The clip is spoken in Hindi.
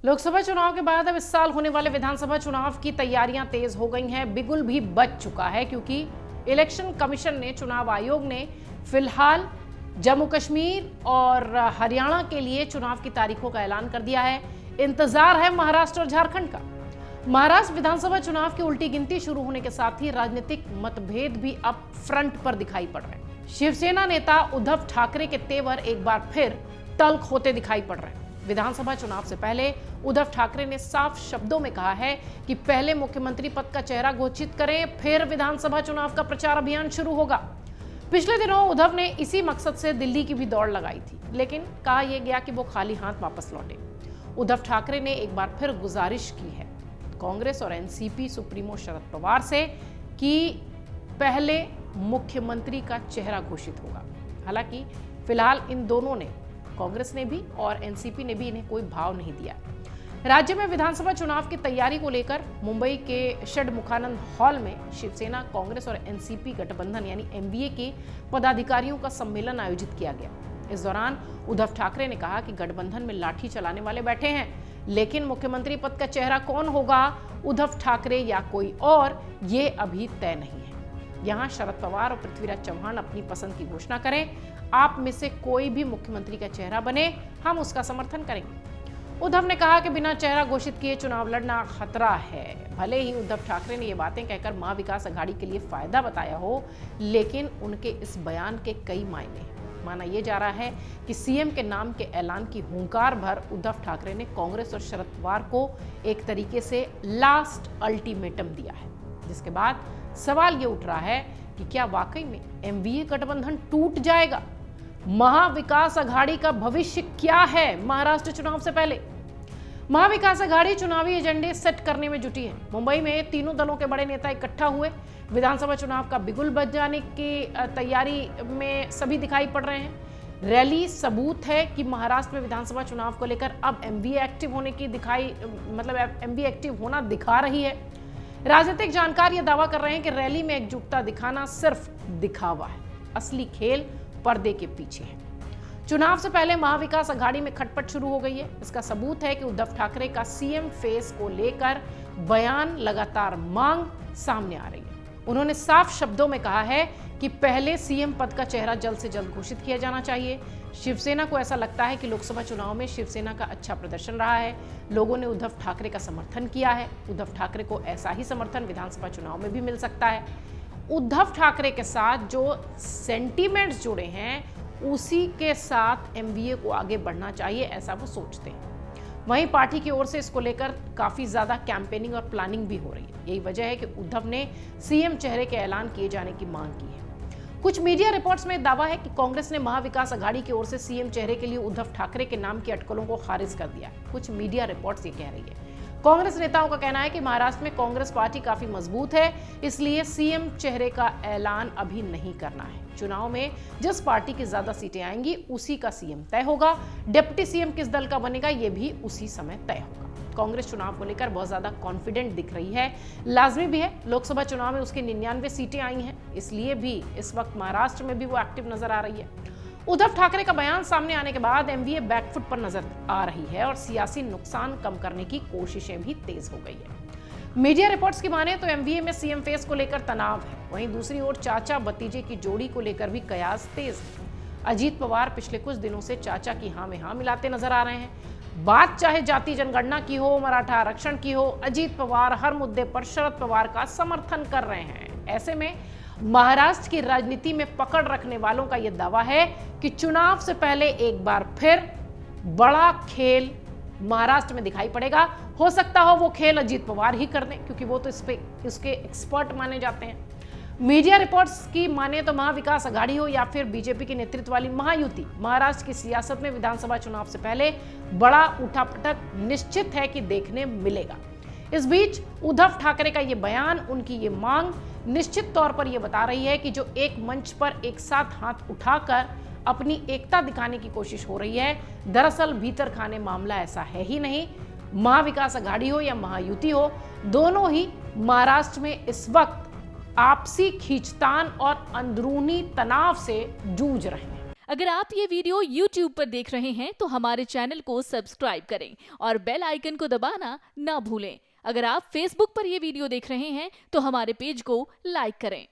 लोकसभा चुनाव के बाद अब इस साल होने वाले विधानसभा चुनाव की तैयारियां तेज हो गई हैं। बिगुल भी बच चुका है क्योंकि इलेक्शन कमीशन ने, चुनाव आयोग ने फिलहाल जम्मू कश्मीर और हरियाणा के लिए चुनाव की तारीखों का ऐलान कर दिया है। इंतजार है महाराष्ट्र और झारखंड का। महाराष्ट्र विधानसभा चुनाव की उल्टी गिनती शुरू होने के साथ ही राजनीतिक मतभेद भी अब फ्रंट पर दिखाई पड़ रहे हैं। शिवसेना नेता उद्धव ठाकरे के तेवर एक बार फिर तल्ख होते दिखाई पड़ रहे हैं। विधानसभा चुनाव से पहले उद्धव ठाकरे ने साफ शब्दों में कहा है कि पहले मुख्यमंत्री पद का चेहरा घोषित करें, फिर विधानसभा चुनाव का प्रचार अभियान शुरू होगा। पिछले दिनों उद्धव ने इसी मकसद से दिल्ली की भी दौड़ लगाई थी, लेकिन कहा यह गया कि वो खाली हाथ वापस लौटे। उद्धव ठाकरे ने एक बार फिर गुजारिश की है कांग्रेस और एनसीपी सुप्रीमो शरद पवार से कि पहले मुख्यमंत्री का चेहरा घोषित होगा। हालांकि फिलहाल इन दोनों ने, कांग्रेस ने भी और एनसीपी ने भी, इन्हें कोई भाव नहीं दिया। राज्य में विधानसभा चुनाव की तैयारी को लेकर मुंबई के षडमुखानंद हॉल में शिवसेना, कांग्रेस और एनसीपी गठबंधन यानी एमवीए के पदाधिकारियों का सम्मेलन आयोजित किया गया। इस दौरान उद्धव ठाकरे ने कहा कि गठबंधन में लाठी चलाने वाले बैठे हैं, लेकिन मुख्यमंत्री पद का चेहरा कौन होगा, उद्धव ठाकरे या कोई और, ये अभी तय नहीं है। यहाँ शरद पवार और पृथ्वीराज चौहान अपनी पसंद की घोषणा करें, आप में से कोई भी मुख्यमंत्री का चेहरा बने, हम उसका समर्थन करेंगे। उद्धव ने कहा कि बिना चेहरा घोषित किए चुनाव लड़ना खतरा है। भले ही उद्धव ठाकरे ने ये बातें कहकर महाविकास अघाड़ी के लिए फायदा बताया हो, लेकिन उनके इस बयान के कई मायने हैं। माना यह जा रहा है कि सीएम के नाम के ऐलान की हुंकार भर उद्धव ठाकरे ने कांग्रेस और शरद पवार को एक तरीके से लास्ट अल्टीमेटम दिया है, जिसके बाद सवाल ये उठ रहा है कि क्या वाकई में एमवीए गठबंधन टूट जाएगा? महाविकास अघाड़ी का भविष्य क्या है महाराष्ट्र चुनाव से पहले? महाविकास अघाड़ी चुनावी एजेंडे सेट करने में जुटी है। मुंबई में तीनों दलों के बड़े नेता इकट्ठा हुए। विधानसभा चुनाव का बिगुल बज जाने की तैयारी में सभी दिखाई पड़ रहे हैं। रैली सबूत है कि महाराष्ट्र में विधानसभा चुनाव को लेकर अब एमवीए एक्टिव होने की एमवीए एक्टिव होना दिखा रही है। राजनीतिक जानकार यह दावा कर रहे हैं कि रैली में एकजुटता दिखाना सिर्फ दिखावा है, असली खेल पर्दे के पीछे है। चुनाव से पहले महाविकास अघाड़ी में खटपट शुरू हो गई है। इसका सबूत है कि उद्धव ठाकरे का सीएम फेस को लेकर बयान, लगातार मांग सामने आ रही है। उन्होंने साफ शब्दों में कहा है कि पहले सीएम पद का चेहरा जल्द से जल्द घोषित किया जाना चाहिए। शिवसेना को ऐसा लगता है कि लोकसभा चुनाव में शिवसेना का अच्छा प्रदर्शन रहा है, लोगों ने उद्धव ठाकरे का समर्थन किया है। उद्धव ठाकरे को ऐसा ही समर्थन विधानसभा चुनाव में भी मिल सकता है। उद्धव ठाकरे के साथ जो सेंटीमेंट्स जुड़े हैं, उसी के साथ एमवीए को आगे बढ़ना चाहिए, ऐसा वो सोचते हैं। वहीं पार्टी की ओर से इसको लेकर काफी ज्यादा कैंपेनिंग और प्लानिंग भी हो रही है। यही वजह है कि उद्धव ने सीएम चेहरे के ऐलान किए जाने की मांग की है। कुछ मीडिया रिपोर्ट्स में दावा है कि कांग्रेस ने महाविकास अघाड़ी की ओर से सीएम चेहरे के लिए उद्धव ठाकरे के नाम की अटकलों को खारिज कर दिया। कुछ मीडिया रिपोर्ट्स ये कह रही है। कांग्रेस नेताओं का कहना है कि महाराष्ट्र में कांग्रेस पार्टी काफी मजबूत है, इसलिए सीएम चेहरे का ऐलान अभी नहीं करना है। चुनाव में जिस पार्टी की ज्यादा सीटें आएंगी उसी का सीएम तय होगा। डिप्टी सीएम किस दल का बनेगा ये भी उसी समय तय होगा। कांग्रेस चुनाव को लेकर बहुत ज्यादा कॉन्फिडेंट दिख रही है। लाजमी भी है, लोकसभा चुनाव में उसकी 99 सीटें आई हैं, इसलिए भी इस वक्त महाराष्ट्र में भी वो एक्टिव नजर आ रही है। उद्धव ठाकरे का बयान सामने आने के बाद एमवीए बैकफुट पर नजर आ रही है और सियासी नुकसान कम करने की कोशिशें भी तेज हो गई है। मीडिया रिपोर्ट्स की माने तो एमवीए में सीएम फेस को लेकर तनाव है। वहीं दूसरी ओर चाचा भतीजे की जोड़ी को लेकर भी कयास तेज है। अजीत पवार पिछले कुछ दिनों से चाचा की हां में हां मिलाते नजर आ रहे हैं। बात चाहे जाति जनगणना की हो, मराठा आरक्षण की हो, अजीत पवार हर मुद्दे पर शरद पवार का समर्थन कर रहे हैं। ऐसे में महाराष्ट्र की राजनीति में पकड़ रखने वालों का यह दावा है कि चुनाव से पहले एक बार फिर बड़ा खेल महाराष्ट्र में दिखाई पड़ेगा। हो सकता हो वो खेल अजीत पवार ही कर दें, क्योंकि वो तो इसके एक्सपर्ट माने जाते हैं। मीडिया रिपोर्ट्स की माने तो महाविकास अघाड़ी हो या फिर बीजेपी के नेतृत्व वाली महायुति, महाराष्ट्र की सियासत में विधानसभा चुनाव से पहले बड़ा उठापटक निश्चित है कि देखने मिलेगा। इस बीच उद्धव ठाकरे का ये बयान, उनकी ये मांग निश्चित तौर पर यह बता रही है कि जो एक मंच पर एक साथ हाथ उठाकर अपनी एकता दिखाने की कोशिश हो रही है, दरअसल भीतर खाने मामला ऐसा है ही नहीं। महाविकास अघाड़ी हो या महायुति हो, दोनों ही महाराष्ट्र में इस वक्त आपसी खींचतान और अंदरूनी तनाव से जूझ रहे हैं। अगर आप ये वीडियो YouTube पर देख रहे हैं तो हमारे चैनल को सब्सक्राइब करें और बेल आइकन को दबाना ना भूलें। अगर आप Facebook पर ये वीडियो देख रहे हैं तो हमारे पेज को लाइक करें।